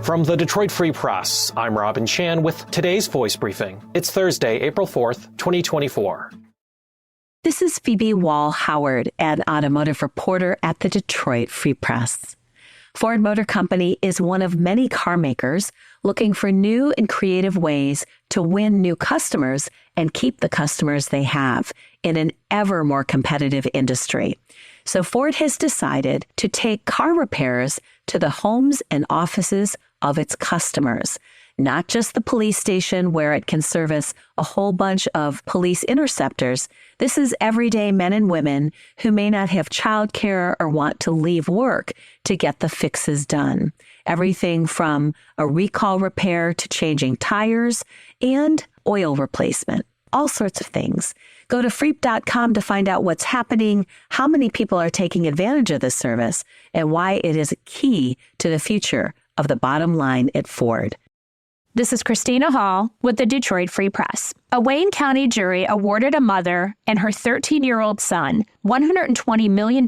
From the Detroit Free Press, I'm Robin Chan with today's Voice Briefing. It's Thursday, April 4th, 2024. This is Phoebe Wall-Howard, an automotive reporter at the Detroit Free Press. Ford Motor Company is one of many car makers looking for new and creative ways to win new customers and keep the customers they have in an ever more competitive industry. So Ford has decided to take car repairs to the homes and offices of its customers, not just the police station where it can service a whole bunch of police interceptors. This is everyday men and women who may not have childcare or want to leave work to get the fixes done. Everything from a recall repair to changing tires and oil replacement. All sorts of things. Go to freep.com to find out what's happening, how many people are taking advantage of this service, and why it is key to the future of the bottom line at Ford. This is Christina Hall with the Detroit Free Press. A Wayne County jury awarded a mother and her 13-year-old son $120 million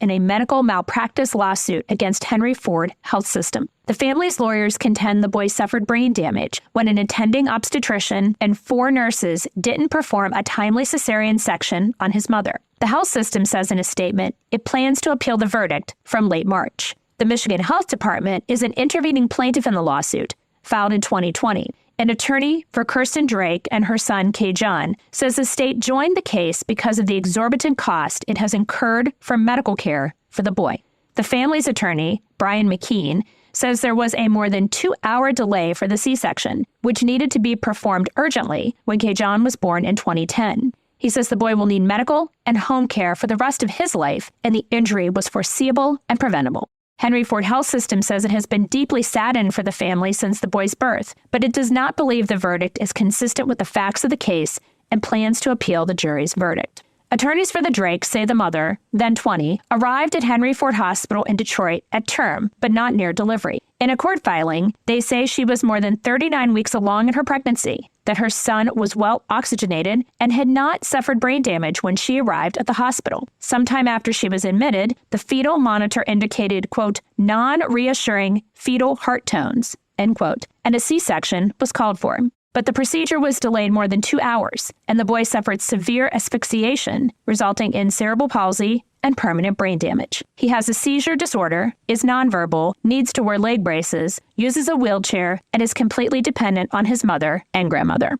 in a medical malpractice lawsuit against Henry Ford Health System. The family's lawyers contend the boy suffered brain damage when an attending obstetrician and 4 nurses didn't perform a timely cesarean section on his mother. The health system says in a statement it plans to appeal the verdict from late March. The Michigan Health Department is an intervening plaintiff in the lawsuit, filed in 2020. An attorney for Kirsten Drake and her son, K-John, says the state joined the case because of the exorbitant cost it has incurred for medical care for the boy. The family's attorney, Brian McKean, says there was a more than 2-hour delay for the C-section, which needed to be performed urgently when K-John was born in 2010. He says the boy will need medical and home care for the rest of his life, and the injury was foreseeable and preventable. Henry Ford Health System says it has been deeply saddened for the family since the boy's birth, but it does not believe the verdict is consistent with the facts of the case and plans to appeal the jury's verdict. Attorneys for the Drakes say the mother, then 20, arrived at Henry Ford Hospital in Detroit at term, but not near delivery. In a court filing, they say she was more than 39 weeks along in her pregnancy, that her son was well oxygenated and had not suffered brain damage when she arrived at the hospital. Sometime after she was admitted, the fetal monitor indicated, quote, non-reassuring fetal heart tones, end quote, and a C-section was called for. But the procedure was delayed more than 2 hours, and the boy suffered severe asphyxiation, resulting in cerebral palsy and permanent brain damage. He has a seizure disorder, is nonverbal, needs to wear leg braces, uses a wheelchair, and is completely dependent on his mother and grandmother.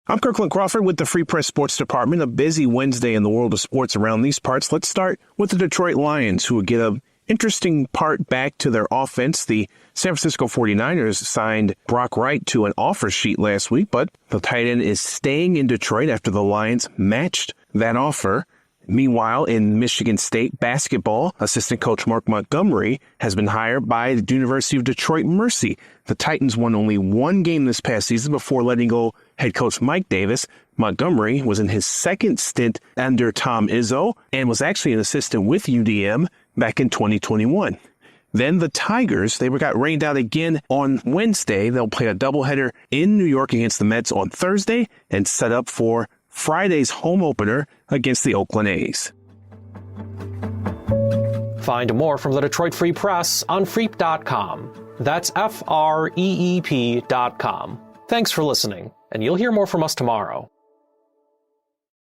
I'm Kirkland Crawford with the Free Press Sports Department. A busy Wednesday in the world of sports around these parts. Let's start with the Detroit Lions, who would get an interesting part back to their offense. The San Francisco 49ers signed Brock Wright to an offer sheet last week, but the tight end is staying in Detroit after the Lions matched that offer. Meanwhile, in Michigan State basketball, assistant coach Mark Montgomery has been hired by the University of Detroit Mercy. The Titans won only 1 game this past season before letting go head coach Mike Davis. Montgomery was in his second stint under Tom Izzo and was actually an assistant with UDM back in 2021. Then the Tigers, they got rained out again on Wednesday. They'll play a doubleheader in New York against the Mets on Thursday and set up for Friday's home opener against the Oakland A's. Find more from the Detroit Free Press on freep.com. That's FREEP.com. Thanks for listening, and you'll hear more from us tomorrow.